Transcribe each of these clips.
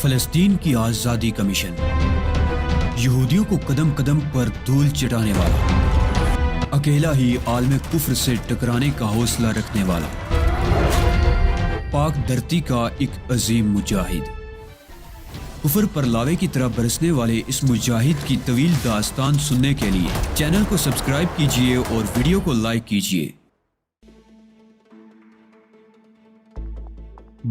فلسطین کی آزادی کا مشن، یہودیوں کو قدم قدم پر دھول چٹانے والا، اکیلا ہی عالم کفر سے ٹکرانے کا حوصلہ رکھنے والا، پاک دھرتی کا ایک عظیم مجاہد، کفر پر لاوے کی طرح برسنے والے اس مجاہد کی طویل داستان سننے کے لیے چینل کو سبسکرائب کیجئے اور ویڈیو کو لائک کیجئے۔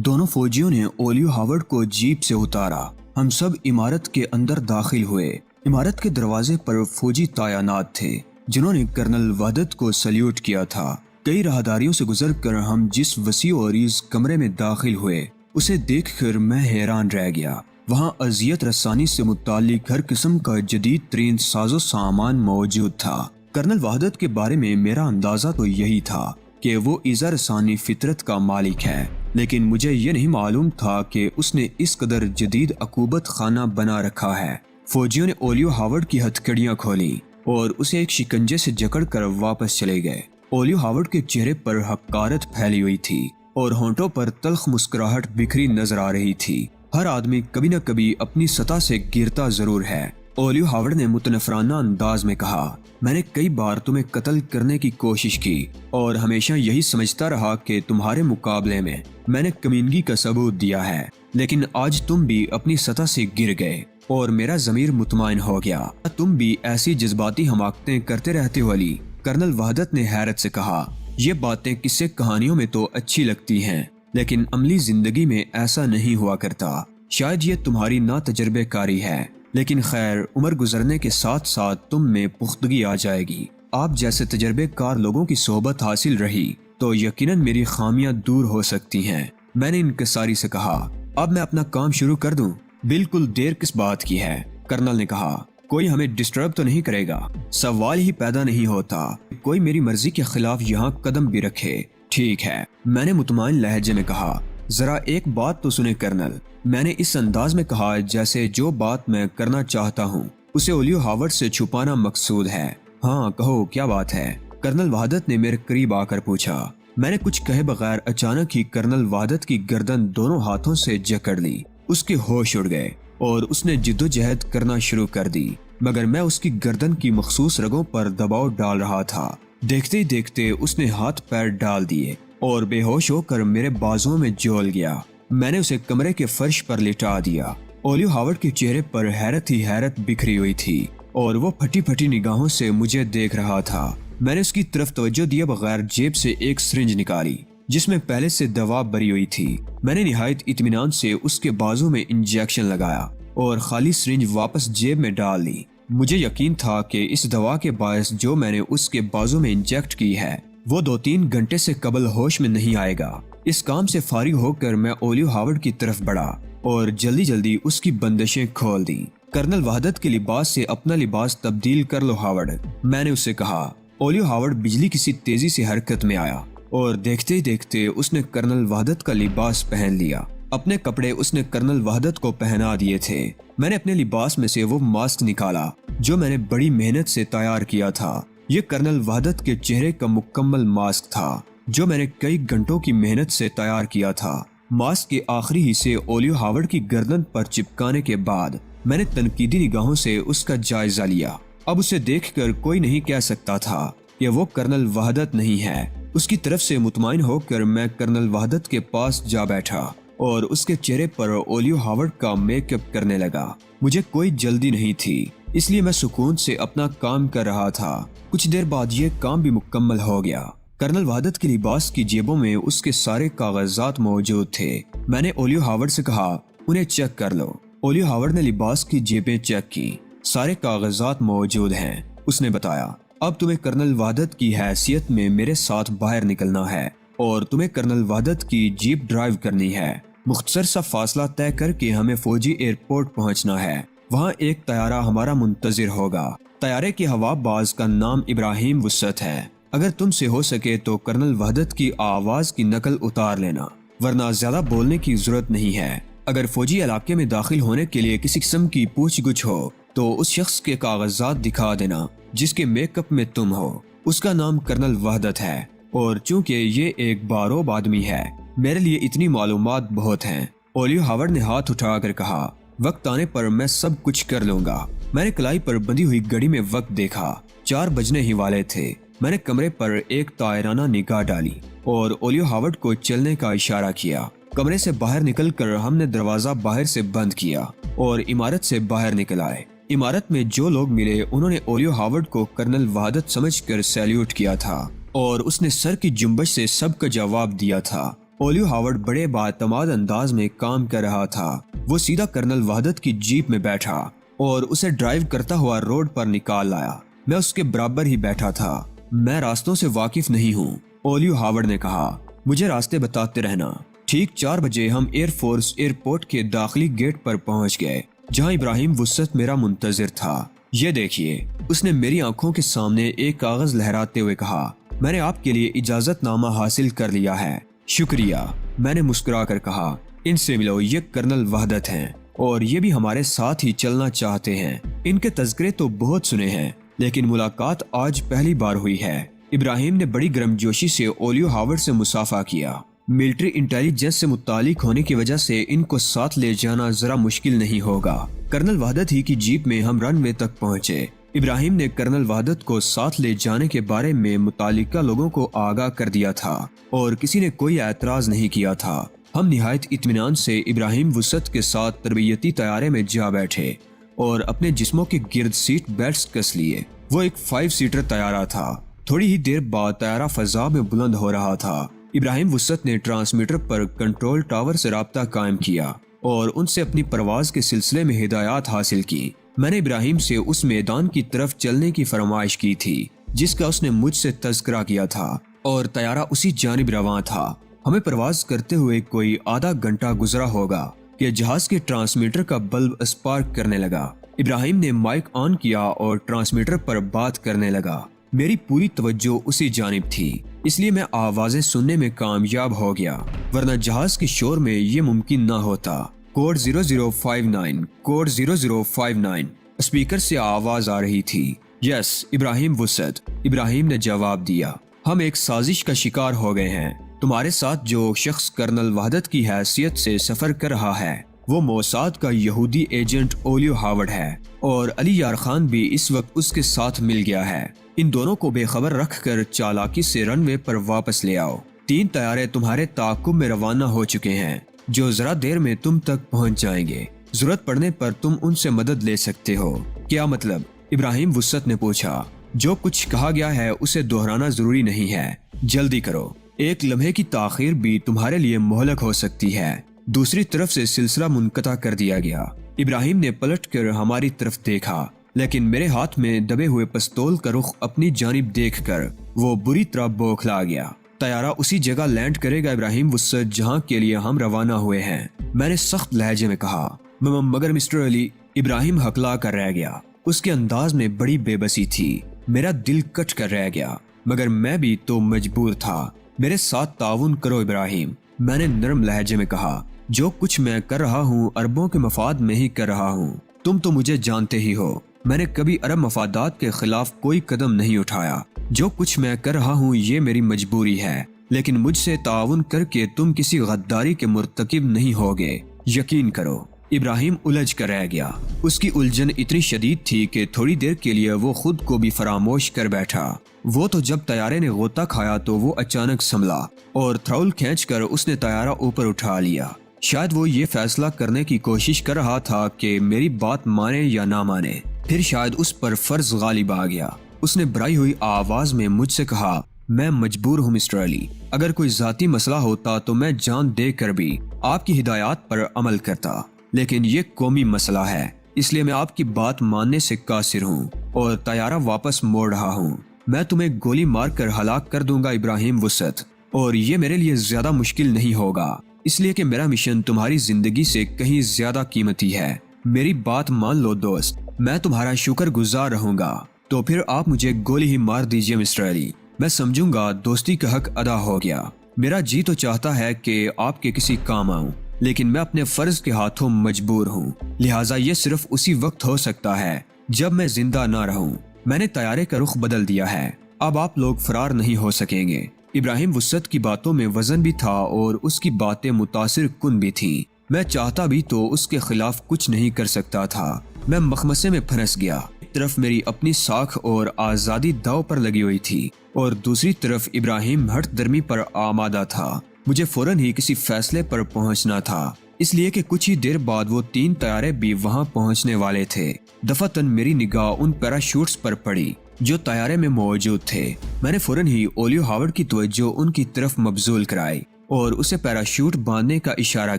دونوں فوجیوں نے اولیو ہاورڈ کو جیپ سے اتارا۔ ہم سب عمارت کے اندر داخل ہوئے۔ عمارت کے دروازے پر فوجی تعینات تھے جنہوں نے کرنل وحدت کو سلیوٹ کیا تھا۔ کئی راہداریوں سے گزر کر ہم جس وسیع و عریض کمرے میں داخل ہوئے اسے دیکھ کر میں حیران رہ گیا۔ وہاں اذیت رسانی سے متعلق ہر قسم کا جدید ترین ساز و سامان موجود تھا۔ کرنل وحدت کے بارے میں میرا اندازہ تو یہی تھا کہ وہ ایذا رسانی فطرت کا مالک ہے، لیکن مجھے یہ نہیں معلوم تھا کہ اس نے اس قدر جدید عقوبت خانہ بنا رکھا ہے۔ فوجیوں نے اولیو ہاورڈ کی ہتھکڑیاں کھولیں اور اسے ایک شکنجے سے جکڑ کر واپس چلے گئے۔ اولیو ہاورڈ کے چہرے پر حقارت پھیلی ہوئی تھی اور ہونٹوں پر تلخ مسکراہٹ بکھری نظر آ رہی تھی۔ ہر آدمی کبھی نہ کبھی اپنی سطح سے گرتا ضرور ہے، اولیو ہاورڈ نے متنفرانہ انداز میں کہا۔ میں نے کئی بار تمہیں قتل کرنے کی کوشش کی اور ہمیشہ یہی سمجھتا رہا کہ تمہارے مقابلے میں نے کمینگی کا ثبوت دیا ہے، لیکن آج تم بھی اپنی سطح سے گر گئے اور میرا ضمیر مطمئن ہو گیا۔ تم بھی ایسی جذباتی حماقتیں کرتے رہتے ہو علی، کرنل وحدت نے حیرت سے کہا۔ یہ باتیں قصے کہانیوں میں تو اچھی لگتی ہیں، لیکن عملی زندگی میں ایسا نہیں ہوا کرتا۔ شاید یہ تمہاری ناتجربے کاری ہے، لیکن خیر، عمر گزرنے کے ساتھ ساتھ تم میں پختگی آ جائے گی۔ آپ جیسے تجربے کار لوگوں کی صحبت حاصل رہی تو یقیناً میری خامیاں دور ہو سکتی ہیں، میں نے انکساری سے کہا۔ اب میں اپنا کام شروع کر دوں؟ بالکل، دیر کس بات کی ہے، کرنل نے کہا۔ کوئی ہمیں ڈسٹرب تو نہیں کرے گا؟ سوال ہی پیدا نہیں ہوتا کوئی میری مرضی کے خلاف یہاں قدم بھی رکھے۔ ٹھیک ہے، میں نے مطمئن لہجے میں کہا۔ ذرا ایک بات تو سنیں کرنل، میں نے اس انداز میں کہا جیسے جو بات میں کرنا چاہتا ہوں اسے اولیو ہاورڈ سے چھپانا مقصود ہے۔ ہاں کہو، کیا بات ہے؟ کرنل وحدت نے میرے قریب آ کر پوچھا۔ میں نے کچھ کہے بغیر اچانک ہی کرنل وحدت کی گردن دونوں ہاتھوں سے جکڑ لی۔ اس کے ہوش اڑ گئے اور اس نے جدوجہد کرنا شروع کر دی، مگر میں اس کی گردن کی مخصوص رگوں پر دباؤ ڈال رہا تھا۔ دیکھتے ہی دیکھتے اس نے ہاتھ پیر ڈال دیے اور بے ہوش ہو کر میرے بازوؤں میں جول گیا۔ میں نے اسے کمرے کے فرش پر لٹا دیا۔ اولیو ہاورڈ کے چہرے پر حیرت ہی حیرت بکھری ہوئی تھی اور وہ پھٹی پھٹی نگاہوں سے مجھے دیکھ رہا تھا۔ میں نے اس کی طرف توجہ دیے بغیر جیب سے ایک سرنج نکالی جس میں پہلے سے دوا بھری ہوئی تھی۔ میں نے نہایت اطمینان سے اس کے بازو میں انجیکشن لگایا اور خالی سرنج واپس جیب میں ڈال لی۔ مجھے یقین تھا کہ اس دوا کے باعث جو میں نے اس کے بازو میں انجیکٹ کی ہے وہ 2-3 گھنٹے سے قبل ہوش میں نہیں آئے گا۔ اس کام سے فارغ ہو کر میں اولیو ہاورڈ کی طرف بڑھا اور جلدی جلدی اس کی بندشیں کھول دی۔ کرنل وحدت کے لباس سے اپنا لباس تبدیل کر لو ہاورڈ، میں نے اسے کہا۔ اولیو ہاورڈ بجلی کی سی تیزی سے حرکت میں آیا اور دیکھتے ہی دیکھتے اس نے کرنل وحدت کا لباس پہن لیا۔ اپنے کپڑے اس نے کرنل وحدت کو پہنا دیے تھے۔ میں نے اپنے لباس میں سے وہ ماسک نکالا جو میں نے بڑی محنت سے تیار کیا تھا۔ یہ کرنل وحدت کے چہرے کا مکمل ماسک تھا جو میں نے کئی گھنٹوں کی محنت سے تیار کیا تھا۔ ماسک کے آخری حصے اولیو ہاورڈ کی گردن پر چپکانے کے بعد میں نے تنقیدی نگاہوں سے اس کا جائزہ لیا۔ اب اسے دیکھ کر کوئی نہیں کہہ سکتا تھا کہ وہ کرنل وحدت نہیں ہے۔ اس کی طرف سے مطمئن ہو کر میں کرنل وحدت کے پاس جا بیٹھا اور اس کے چہرے پر اولیو ہاورڈ کا میک اپ کرنے لگا۔ مجھے کوئی جلدی نہیں تھی، اس لیے میں سکون سے اپنا کام کر رہا تھا۔ کچھ دیر بعد یہ کام بھی مکمل ہو گیا۔ کرنل وحدت کے لباس کی جیبوں میں اس کے سارے کاغذات موجود تھے۔ میں نے اولیو ہاورڈ سے کہا، انہیں چیک کر لو۔ اولیو ہاورڈ نے لباس کی جیبیں چیک کی، سارے کاغذات موجود ہیں۔ اس نے بتایا، اب تمہیں کرنل وحدت کی حیثیت میں میرے ساتھ باہر نکلنا ہے اور تمہیں کرنل وحدت کی جیپ ڈرائیو کرنی ہے۔ مختصر سا فاصلہ طے کر کے ہمیں فوجی ایئرپورٹ پہنچنا ہے، وہاں ایک طیارہ ہمارا منتظر ہوگا۔ طیارے کے ہوا باز کا نام ابراہیم وسعت ہے۔ اگر تم سے ہو سکے تو کرنل وحدت کی آواز کی نقل اتار لینا، ورنہ زیادہ بولنے کی ضرورت نہیں ہے۔ اگر فوجی علاقے میں داخل ہونے کے لیے کسی قسم کی پوچھ گچھ ہو تو اس شخص کے کاغذات دکھا دینا جس کے میک اپ میں تم ہو۔ اس کا نام کرنل وحدت ہے اور چونکہ یہ ایک باروب آدمی ہے میرے لیے اتنی معلومات بہت ہیں۔ اولیو ہاورڈ نے ہاتھ اٹھا کر کہا، وقت آنے پر میں سب کچھ کر لوں گا۔ میں نے کلائی پر بندھی ہوئی گھڑی میں وقت دیکھا، 4 بجنے ہی والے تھے۔ میں نے کمرے پر ایک طائرانہ نگاہ ڈالی اور اولیو ہاورڈ کو چلنے کا اشارہ کیا۔ کمرے سے باہر نکل کر ہم نے دروازہ باہر سے بند کیا اور عمارت سے باہر نکل آئے۔ عمارت میں جو لوگ ملے انہوں نے اولیو ہاورڈ کو کرنل وحدت سمجھ کر سیلیوٹ کیا تھا اور اس نے سر کی جنبش سے سب کا جواب دیا تھا۔ اولیو ہاورڈ بڑے باعتماد انداز میں کام کر رہا تھا۔ وہ سیدھا کرنل وحدت کی جیپ میں بیٹھا اور اسے ڈرائیو کرتا ہوا روڈ پر نکال لایا۔ میں اس کے برابر ہی بیٹھا تھا۔ میں راستوں سے واقف نہیں ہوں، اولیو ہاورڈ نے کہا، مجھے راستے بتاتے رہنا۔ ٹھیک 4 بجے ہم ایئر فورس ایئرپورٹ کے داخلی گیٹ پر پہنچ گئے جہاں ابراہیم وسعت میرا منتظر تھا۔ یہ دیکھیے، اس نے میری آنکھوں کے سامنے ایک کاغذ لہراتے ہوئے کہا، میں نے آپ کے لیے اجازت نامہ حاصل کر لیا ہے۔ شکریہ، میں نے مسکرا کر کہا، ان سے ملو، یہ کرنل وحدت ہیں اور یہ بھی ہمارے ساتھ ہی چلنا چاہتے ہیں۔ ان کے تذکرے تو بہت سنے ہیں لیکن ملاقات آج پہلی بار ہوئی ہے۔ ابراہیم نے بڑی گرمجوشی سے اولیو ہاورڈ سے مصافحہ کیا۔ ملٹری انٹیلیجنس سے متعلق ہونے کی وجہ سے ان کو ساتھ لے جانا ذرا مشکل نہیں ہوگا۔ کرنل وحدت ہی کی جیپ میں ہم رن وے تک پہنچے۔ ابراہیم نے کرنل وحدت کو ساتھ لے جانے کے بارے میں متعلقہ لوگوں کو آگاہ کر دیا تھا اور کسی نے کوئی اعتراض نہیں کیا تھا۔ ہم نہایت اطمینان سے ابراہیم وسعت کے ساتھ تربیتی طیارے میں جا بیٹھے اور اپنے جسموں کے گرد سیٹ بیلٹس کس لیے۔ وہ ایک 5 سیٹر طیارہ تھا۔ تھوڑی ہی دیر بعد طیارہ فضا میں بلند ہو رہا تھا۔ ابراہیم وسعت نے ٹرانسمیٹر پر کنٹرول ٹاور سے رابطہ قائم کیا اور ان سے اپنی پرواز کے سلسلے میں ہدایات حاصل کی۔ میں نے ابراہیم سے اس میدان کی طرف چلنے کی فرمائش کی تھی جس کا اس نے مجھ سے تذکرہ کیا تھا اور طیارہ اسی جانب رواں تھا۔ ہمیں پرواز کرتے ہوئے کوئی آدھا گھنٹہ گزرا ہوگا کہ جہاز کے ٹرانسمیٹر کا بلب اسپارک کرنے لگا۔ ابراہیم نے مائک آن کیا اور ٹرانسمیٹر پر بات کرنے لگا۔ میری پوری توجہ اسی جانب تھی، اس لیے میں آوازیں سننے میں کامیاب ہو گیا، ورنہ جہاز کے شور میں یہ ممکن نہ ہوتا۔ Code 0059، code 0059۔ اسپیکر سے آواز آ رہی تھی، یس ابراہیم وسعت۔ ابراہیم نے جواب دیا، ہم ایک سازش کا شکار ہو گئے ہیں۔ تمہارے ساتھ جو شخص کرنل وحدت کی حیثیت سے سفر کر رہا ہے وہ موساد کا یہودی ایجنٹ اولیو ہاورڈ ہے اور علی یار خان بھی اس وقت اس کے ساتھ مل گیا ہے۔ ان دونوں کو بے خبر رکھ کر چالاکی سے رن وے پر واپس لے آؤ۔ 3 طیارے تمہارے تعاقب میں روانہ ہو چکے ہیں جو ذرا دیر میں تم تک پہنچ جائیں گے۔ ضرورت پڑنے پر تم ان سے مدد لے سکتے ہو۔ کیا مطلب؟ ابراہیم وسعت نے پوچھا۔ جو کچھ کہا گیا ہے اسے دہرانا ضروری نہیں ہے، جلدی کرو۔ ایک لمحے کی تاخیر بھی تمہارے لیے مہلک ہو سکتی ہے۔ دوسری طرف سے سلسلہ منقطع کر دیا گیا۔ ابراہیم نے پلٹ کر ہماری طرف دیکھا لیکن میرے ہاتھ میں دبے ہوئے پستول کا رخ اپنی جانب دیکھ کر وہ بری طرح بوکھلا گیا۔ طیارہ اسی جگہ لینڈ کرے گا ابراہیم وسعت جہاں کے لیے ہم روانہ ہوئے ہیں، میں نے سخت لہجے میں کہا۔ مگر مسٹر علی، ابراہیم ہکلا کر رہ گیا۔ اس کے انداز میں بڑی بے بسی تھی۔ میرا دل کٹ کر رہ گیا مگر میں بھی تو مجبور تھا۔ میرے ساتھ تعاون کرو ابراہیم، میں نے نرم لہجے میں کہا۔ جو کچھ میں کر رہا ہوں عربوں کے مفاد میں ہی کر رہا ہوں۔ تم تو مجھے جانتے ہی ہو، میں نے کبھی عرب مفادات کے خلاف کوئی قدم نہیں اٹھایا۔ جو کچھ میں کر رہا ہوں یہ میری مجبوری ہے، لیکن مجھ سے تعاون کر کے تم کسی غداری کے مرتکب نہیں ہوگے، یقین کرو۔ ابراہیم الجھ کر رہ گیا۔ اس کی الجھن اتنی شدید تھی کہ تھوڑی دیر کے لیے وہ خود کو بھی فراموش کر بیٹھا۔ وہ تو جب طیارے نے غوطہ کھایا تو وہ اچانک سنبھلا اور تھرول کھینچ کر اس نے طیارہ اوپر اٹھا لیا۔ شاید وہ یہ فیصلہ کرنے کی کوشش کر رہا تھا کہ میری بات مانے یا نہ مانے، پھر شاید اس پر فرض غالب آ گیا۔ اس نے بھرائی ہوئی آواز میں مجھ سے کہا، میں مجبور ہوں مسٹر علی، اگر کوئی ذاتی مسئلہ ہوتا تو میں جان دے کر بھی آپ کی ہدایات پر عمل کرتا، لیکن یہ قومی مسئلہ ہے، اس لیے میں آپ کی بات ماننے سے قاصر ہوں اور طیارہ واپس موڑ رہا ہوں۔ میں تمہیں گولی مار کر ہلاک کر دوں گا ابراہیم وسعت، اور یہ میرے لیے زیادہ مشکل نہیں ہوگا، اس لیے کہ میرا مشن تمہاری زندگی سے کہیں زیادہ قیمتی ہے۔ میری بات مان لو دوست، میں تمہارا شکر گزار رہوں گا۔ تو پھر آپ مجھے گولی ہی مار دیجئے مسٹر علی، میں سمجھوں گا دوستی کا حق ادا ہو گیا۔ میرا جی تو چاہتا ہے کہ آپ کے کسی کام آؤں، لیکن میں اپنے فرض کے ہاتھوں مجبور ہوں، لہٰذا یہ صرف اسی وقت ہو سکتا ہے جب میں زندہ نہ رہوں۔ میں نے طیارے کا رخ بدل دیا ہے، اب آپ لوگ فرار نہیں ہو سکیں گے۔ ابراہیم وسعت کی باتوں میں وزن بھی تھا اور اس کی باتیں متاثر کن بھی تھیں۔ میں چاہتا بھی تو اس کے خلاف کچھ نہیں کر سکتا تھا۔ میں مخمصے میں پھنس گیا۔ ایک طرف میری اپنی ساکھ اور آزادی داؤ پر لگی ہوئی تھی اور دوسری طرف ابراہیم ہٹ درمی پر آمادہ تھا۔ مجھے فوراً ہی کسی فیصلے پر پہنچنا تھا، اس لیے کہ کچھ ہی دیر بعد وہ 3 طیارے بھی وہاں پہنچنے والے تھے۔ دفعتاً میری نگاہ ان پیراشوٹس پر پڑی جو طیارے میں موجود تھے۔ میں نے فوراً ہی اولیو ہاورڈ کی توجہ ان کی طرف مبذول کرائی اور اسے پیراشوٹ باندھنے کا اشارہ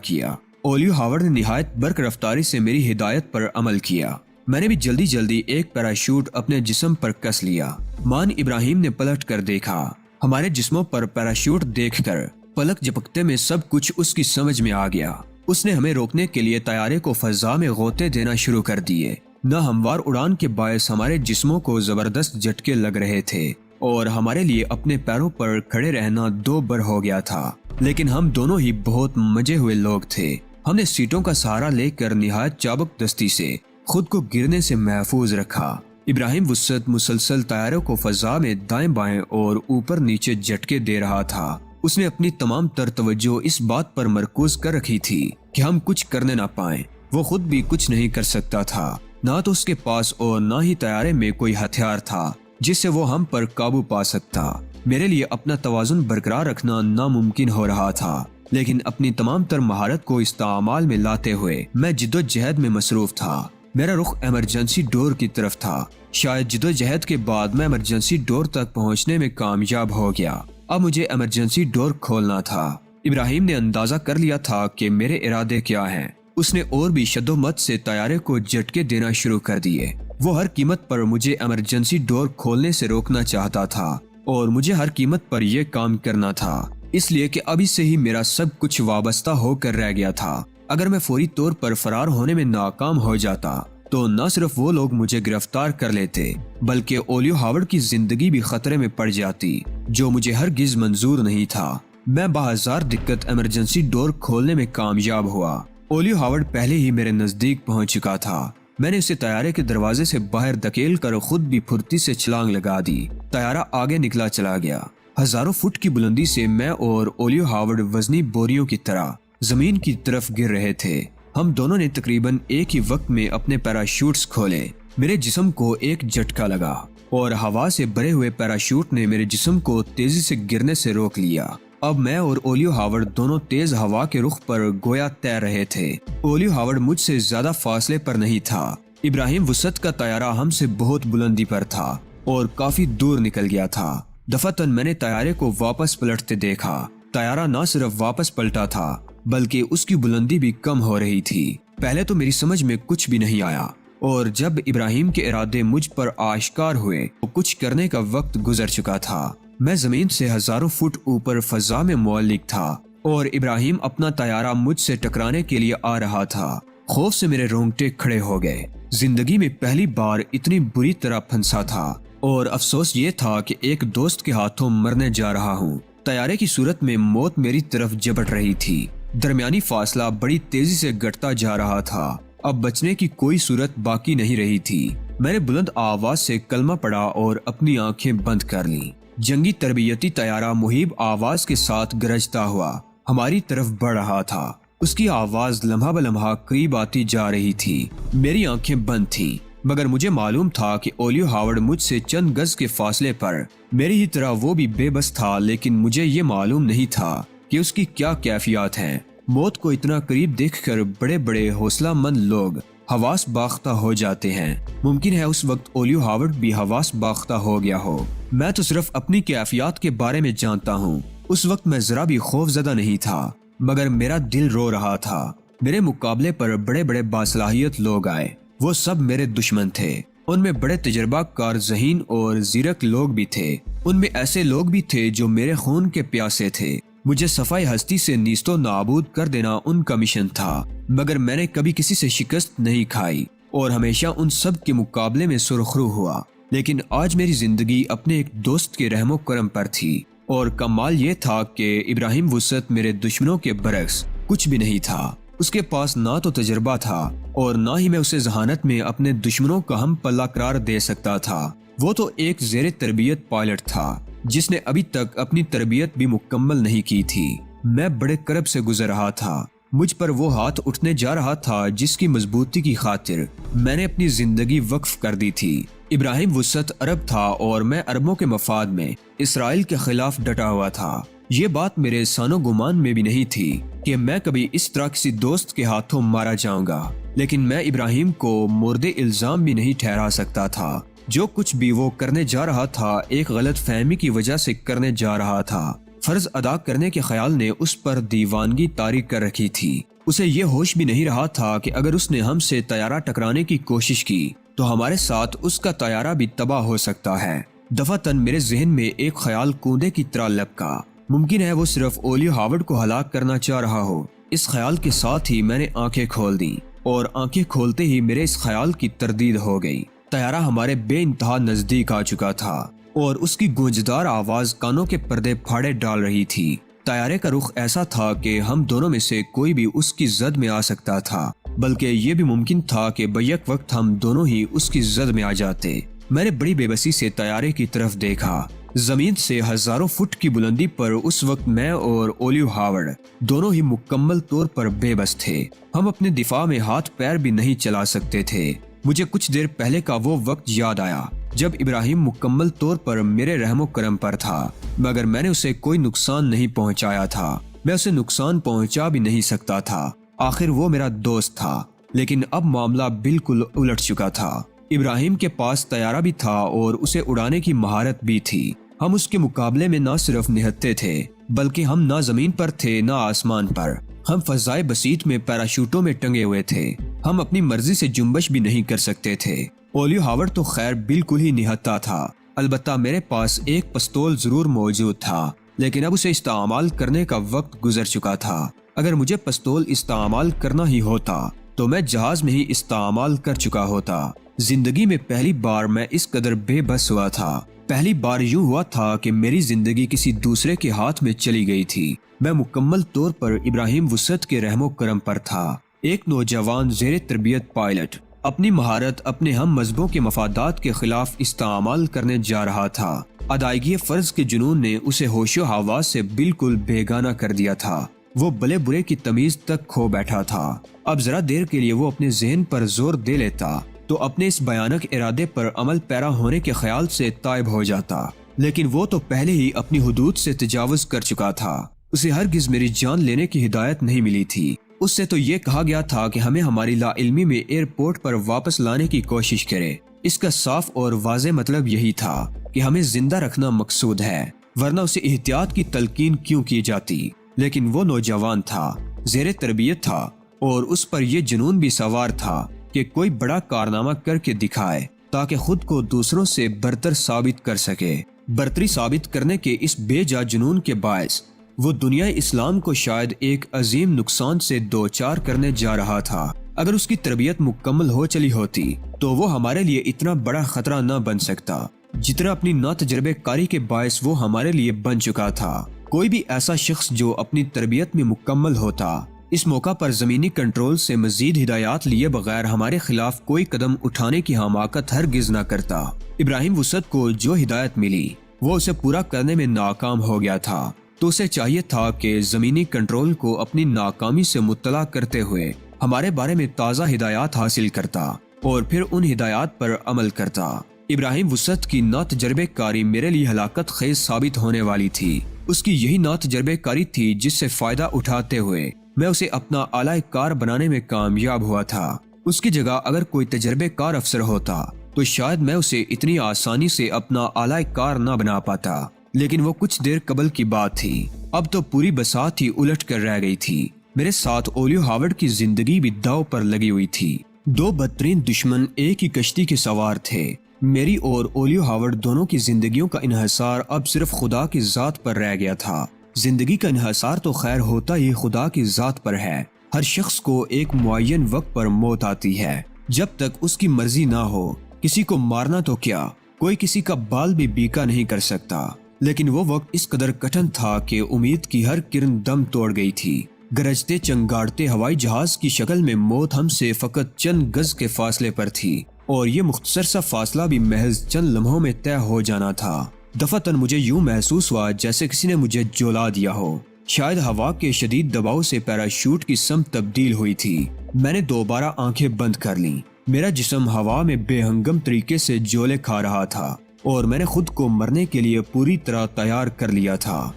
کیا۔ اولیو ہاورڈ نے نہایت برق رفتاری سے میری ہدایت پر عمل کیا۔ میں نے بھی جلدی جلدی ایک پیراشوٹ اپنے جسم پر کس لیا۔ مان ابراہیم نے پلٹ کر دیکھا۔ ہمارے جسموں پر پیراشوٹ دیکھ کر پلک جھپکتے میں سب کچھ اس کی سمجھ میں آ گیا۔ اس نے ہمیں روکنے کے لیے طیارے کو فضا میں غوطے دینا شروع کر دیے۔ ناہموار اڑان کے باعث ہمارے جسموں کو زبردست جھٹکے لگ رہے تھے اور ہمارے لیے اپنے پیروں پر کھڑے رہنا دو بر ہو گیا تھا، لیکن ہم دونوں ہی بہت مجے ہوئے لوگ تھے۔ ہم نے سیٹوں کا سہارا لے کر نہایت چابک دستی سے خود کو گرنے سے محفوظ رکھا۔ ابراہیم وسعت مسلسل طیاروں کو فضا میں دائیں بائیں اور اوپر نیچے جھٹکے دے رہا تھا۔ اس نے اپنی تمام تر توجہ اس بات پر مرکوز کر رکھی تھی کہ ہم کچھ کرنے نہ پائیں۔ وہ خود بھی کچھ نہیں کر سکتا تھا، نہ تو اس کے پاس اور نہ ہی طیارے میں کوئی ہتھیار تھا جس سے وہ ہم پر قابو پا سکتا۔ میرے لیے اپنا توازن برقرار رکھنا ناممکن ہو رہا تھا، لیکن اپنی تمام تر مہارت کو استعمال میں لاتے ہوئے میں جدوجہد میں مصروف تھا۔ میرا رخ ایمرجنسی ڈور کی طرف تھا۔ شاید جدوجہد کے بعد میں ایمرجنسی ڈور تک پہنچنے میں کامیاب ہو گیا۔ اب مجھے ایمرجنسی ڈور کھولنا تھا۔ ابراہیم نے اندازہ کر لیا تھا کہ میرے ارادے کیا ہیں۔ اس نے اور بھی شدومت سے طیارے کو جھٹکے دینا شروع کر دیے۔ وہ ہر قیمت پر مجھے ایمرجنسی ڈور کھولنے سے روکنا چاہتا تھا اور مجھے ہر قیمت پر یہ کام کرنا تھا، اس لیے کہ ابھی سے ہی میرا سب کچھ وابستہ ہو کر رہ گیا تھا۔ اگر میں فوری طور پر فرار ہونے میں ناکام ہو جاتا تو نہ صرف وہ لوگ مجھے گرفتار کر لیتے بلکہ اولیو ہاورڈ کی زندگی بھی خطرے میں پڑ جاتی، جو مجھے ہرگز منظور نہیں تھا۔ میں بہزار دقت ایمرجنسی ڈور کھولنے میں کامیاب ہوا۔ اولیو ہاورڈ پہلے ہی میرے نزدیک پہنچ چکا تھا۔ میں نے اسے طیارے کے دروازے سے باہر دھکیل کر خود بھی پھرتی سے چھلانگ لگا دی۔ طیارہ آگے نکلا چلا گیا۔ ہزاروں فٹ کی بلندی سے میں اور اولیو ہاورڈ وزنی بوریوں کی طرح زمین کی طرف گر رہے تھے۔ ہم دونوں نے تقریباً ایک ہی وقت میں اپنے پیراشوٹس کھولے۔ میرے جسم کو ایک جھٹکا لگا اور ہوا سے بھرے ہوئے پیراشوٹ نے میرے جسم کو تیزی سے گرنے سے روک لیا۔ اب میں اور اولیو ہاورڈ دونوں تیز ہوا کے رخ پر گویا تیر رہے تھے۔ اولیو ہاورڈ مجھ سے زیادہ فاصلے پر نہیں تھا۔ ابراہیم وسعت کا طیارہ ہم سے بہت بلندی پر تھا اور کافی دور نکل گیا تھا۔ دفعتاً میں نے طیارے کو واپس پلٹتے دیکھا۔ طیارہ نہ صرف واپس پلٹا تھا بلکہ اس کی بلندی بھی کم ہو رہی تھی۔ پہلے تو میری سمجھ میں کچھ بھی نہیں آیا، اور جب ابراہیم کے ارادے مجھ پر آشکار ہوئے تو کچھ کرنے کا وقت گزر چکا تھا۔ میں زمین سے ہزاروں فٹ اوپر فضا میں معلق تھا اور ابراہیم اپنا طیارہ مجھ سے ٹکرانے کے لیے آ رہا تھا۔ خوف سے میرے رونگٹے کھڑے ہو گئے۔ زندگی میں پہلی بار اتنی بری طرح پھنسا تھا، اور افسوس یہ تھا کہ ایک دوست کے ہاتھوں مرنے جا رہا ہوں۔ طیارے کی صورت میں موت میری طرف جھپٹ رہی تھی۔ درمیانی فاصلہ بڑی تیزی سے گھٹتا جا رہا تھا۔ اب بچنے کی کوئی صورت باقی نہیں رہی تھی۔ میں نے بلند آواز سے کلمہ پڑھا اور اپنی آنکھیں بند کر لیں۔ جنگی تربیتی طیارہ مہیب آواز کے ساتھ گرجتا ہوا ہماری طرف بڑھ رہا تھا۔ اس کی آواز لمحہ بلمحہ قریب آتی جا رہی تھی۔ میری آنکھیں بند تھیں، مگر مجھے معلوم تھا کہ اولیو ہاورڈ مجھ سے چند گز کے فاصلے پر میری ہی طرح وہ بھی بے بس تھا، لیکن مجھے یہ معلوم نہیں تھا کہ اس کی کیا کیفیات ہیں۔ موت کو اتنا قریب دیکھ کر بڑے بڑے حوصلہ مند لوگ حواس باختہ ہو جاتے ہیں۔ ممکن ہے اس وقت اولیو ہاورڈ بھی حواس باختہ ہو گیا ہو۔ میں تو صرف اپنی کیفیات کے بارے میں جانتا ہوں۔ اس وقت میں ذرا بھی خوف زدہ نہیں تھا، مگر میرا دل رو رہا تھا۔ میرے مقابلے پر بڑے بڑے باصلاحیت لوگ آئے۔ وہ سب میرے دشمن تھے۔ ان میں بڑے تجربہ کار، ذہین اور زیرک لوگ بھی تھے۔ ان میں ایسے لوگ بھی تھے جو میرے خون کے پیاسے تھے۔ مجھے صفائی ہستی سے نیست و نابود کر دینا ان کا مشن تھا، مگر میں نے کبھی کسی سے شکست نہیں کھائی اور ہمیشہ ان سب کے مقابلے میں سرخرو ہوا۔ لیکن آج میری زندگی اپنے ایک دوست کے رحم و کرم پر تھی، اور کمال یہ تھا کہ ابراہیم وسعت میرے دشمنوں کے برعکس کچھ بھی نہیں تھا۔ اس کے پاس نہ تو تجربہ تھا اور نہ ہی میں اسے ذہانت میں اپنے دشمنوں کا ہم پلہ قرار دے سکتا تھا۔ وہ تو ایک زیر تربیت پائلٹ تھا جس نے ابھی تک اپنی تربیت بھی مکمل نہیں کی تھی۔ میں بڑے کرب سے گزر رہا تھا۔ مجھ پر وہ ہاتھ اٹھنے جا رہا تھا جس کی مضبوطی کی خاطر میں نے اپنی زندگی وقف کر دی تھی۔ ابراہیم وسط عرب تھا اور میں عربوں کے مفاد میں اسرائیل کے خلاف ڈٹا ہوا تھا۔ یہ بات میرے سانو گمان میں بھی نہیں تھی کہ میں کبھی اس طرح کسی دوست کے ہاتھوں مارا جاؤں گا، لیکن میں ابراہیم کو مورد الزام بھی نہیں ٹھہرا سکتا تھا۔ جو کچھ بھی وہ کرنے جا رہا تھا ایک غلط فہمی کی وجہ سے کرنے جا رہا تھا۔ فرض ادا کرنے کے خیال نے اس پر دیوانگی طاری کر رکھی تھی۔ اسے یہ ہوش بھی نہیں رہا تھا کہ اگر اس نے ہم سے طیارہ ٹکرانے کی کوشش کی تو ہمارے ساتھ اس کا طیارہ بھی تباہ ہو سکتا ہے۔ دفعتاً میرے ذہن میں ایک خیال کوندے کی طرح لپکا، ممکن ہے وہ صرف اولیو ہاورڈ کو ہلاک کرنا چاہ رہا ہو۔ اس خیال کے ساتھ ہی میں نے آنکھیں کھول دیں اور آنکھیں کھولتے ہی میرے اس خیال کی تردید ہو گئی۔ طیارہ ہمارے بے انتہا نزدیک آ چکا تھا اور اس کی گونجدار آواز کانوں کے پردے پھاڑے ڈال رہی تھی۔ طیارے کا رخ ایسا تھا کہ ہم دونوں میں سے کوئی بھی اس کی زد میں آ سکتا تھا، بلکہ یہ بھی ممکن تھا کہ بیک وقت ہم دونوں ہی اس کی زد میں آ جاتے۔ میں نے بڑی بے بسی سے طیارے کی طرف دیکھا۔ زمین سے ہزاروں فٹ کی بلندی پر اس وقت میں اور اولیو ہاورڈ دونوں ہی مکمل طور پر بے بس تھے۔ ہم اپنے دفاع میں ہاتھ پیر بھی نہیں چلا سکتے تھے۔ مجھے کچھ دیر پہلے کا وہ وقت یاد آیا جب ابراہیم مکمل طور پر میرے رحم و کرم پر تھا، مگر میں نے اسے کوئی نقصان نہیں پہنچایا تھا۔ میں اسے نقصان پہنچا بھی نہیں سکتا تھا، آخر وہ میرا دوست تھا۔ لیکن اب معاملہ بالکل الٹ چکا تھا۔ ابراہیم کے پاس طیارہ بھی تھا اور اسے اڑانے کی مہارت بھی تھی۔ ہم اس کے مقابلے میں نہ صرف نہتے تھے بلکہ ہم نہ زمین پر تھے نہ آسمان پر۔ ہم فضائے بسیط میں پیراشوٹوں میں ٹنگے ہوئے تھے۔ ہم اپنی مرضی سے جنبش بھی نہیں کر سکتے تھے۔ اولیو ہاورڈ تو خیر بالکل ہی نہتا تھا، البتہ میرے پاس ایک پستول ضرور موجود تھا، لیکن اب اسے استعمال کرنے کا وقت گزر چکا تھا۔ اگر مجھے پستول استعمال کرنا ہی ہوتا تو میں جہاز میں ہی استعمال کر چکا ہوتا۔ زندگی میں پہلی بار میں اس قدر بے بس ہوا تھا۔ پہلی بار یوں ہوا تھا کہ میری زندگی کسی دوسرے کے ہاتھ میں چلی گئی تھی۔ میں مکمل طور پر ابراہیم وسط کے رحم و کرم پر تھا۔ ایک نوجوان زیر تربیت پائلٹ اپنی مہارت اپنے ہم مذہبوں کے مفادات کے خلاف استعمال کرنے جا رہا تھا۔ ادائیگی فرض کے جنون نے اسے ہوش و حواس سے بالکل بیگانہ کر دیا تھا۔ وہ بلے برے کی تمیز تک کھو بیٹھا تھا۔ اب ذرا دیر کے لیے وہ اپنے ذہن پر زور دے لیتا تو اپنے اس بھیانک ارادے پر عمل پیرا ہونے کے خیال سے تائب ہو جاتا، لیکن وہ تو پہلے ہی اپنی حدود سے تجاوز کر چکا تھا۔ اسے ہرگز میری جان لینے کی ہدایت نہیں ملی تھی۔ اس سے تو یہ کہا گیا تھا کہ ہمیں ہماری لا علمی میں ایئرپورٹ پر واپس لانے کی کوشش کرے۔ اس کا صاف اور واضح مطلب یہی تھا کہ ہمیں زندہ رکھنا مقصود ہے، ورنہ اسے احتیاط کی تلقین کیوں کی جاتی۔ لیکن وہ نوجوان تھا، زیر تربیت تھا اور اس پر یہ جنون بھی سوار تھا کہ کوئی بڑا کارنامہ کر کے دکھائے تاکہ خود کو دوسروں سے برتر ثابت کر سکے۔ برتری ثابت کرنے کے اس بے جا جنون کے باعث وہ دنیا اسلام کو شاید ایک عظیم نقصان سے دوچار کرنے جا رہا تھا۔ اگر اس کی تربیت مکمل ہو چلی ہوتی تو وہ ہمارے لیے اتنا بڑا خطرہ نہ بن سکتا جتنا اپنی ناتجربے کاری کے باعث وہ ہمارے لیے بن چکا تھا۔ کوئی بھی ایسا شخص جو اپنی تربیت میں مکمل ہوتا اس موقع پر زمینی کنٹرول سے مزید ہدایات لیے بغیر ہمارے خلاف کوئی قدم اٹھانے کی حماقت ہرگز نہ کرتا۔ ابراہیم وسط کو جو ہدایت ملی وہ اسے پورا کرنے میں ناکام ہو گیا تھا، تو اسے چاہیے تھا کہ زمینی کنٹرول کو اپنی ناکامی سے مطلع کرتے ہوئے ہمارے بارے میں تازہ ہدایات حاصل کرتا اور پھر ان ہدایات پر عمل کرتا۔ ابراہیم وسط کی ناتجربے کاری میرے لیے ہلاکت خیز ثابت ہونے والی تھی۔ اس کی یہی ناتجربے کاری تھی جس سے فائدہ اٹھاتے ہوئے میں اسے اپنا اعلی کار بنانے میں کامیاب ہوا تھا۔ اس کی جگہ اگر کوئی تجربے کار افسر ہوتا تو شاید میں اسے اتنی آسانی سے اپنا اعلی کار نہ بنا پاتا، لیکن وہ کچھ دیر قبل کی بات تھی۔ اب تو پوری بساط ہی الٹ کر رہ گئی تھی۔ میرے ساتھ اولیو ہاورڈ کی زندگی بھی داؤ پر لگی ہوئی تھی۔ دو بدترین دشمن ایک ہی کشتی کے سوار تھے۔ میری اور اولیو ہاورڈ دونوں کی زندگیوں کا انحصار اب صرف خدا کی ذات پر رہ گیا تھا۔ زندگی کا انحصار تو خیر ہوتا ہی خدا کی ذات پر ہے۔ ہر شخص کو ایک معین وقت پر موت آتی ہے۔ جب تک اس کی مرضی نہ ہو کسی کو مارنا تو کیا، کوئی کسی کا بال بھی بیکا نہیں کر سکتا۔ لیکن وہ وقت اس قدر کٹھن تھا کہ امید کی ہر کرن دم توڑ گئی تھی۔ گرجتے چنگاڑتے ہوائی جہاز کی شکل میں موت ہم سے فقط چند گز کے فاصلے پر تھی، اور یہ مختصر سا فاصلہ بھی محض چند لمحوں میں طے ہو جانا تھا۔ دفعتاً مجھے یوں محسوس ہوا جیسے کسی نے مجھے جولا دیا ہو۔ شاید ہوا کے شدید دباؤ سے پیراشوٹ کی سمت تبدیل ہوئی تھی۔ میں نے دوبارہ آنکھیں بند کر لیں۔ میرا جسم ہوا میں بے ہنگم طریقے سے جولے کھا رہا تھا اور میں نے خود کو مرنے کے لیے پوری طرح تیار کر لیا تھا۔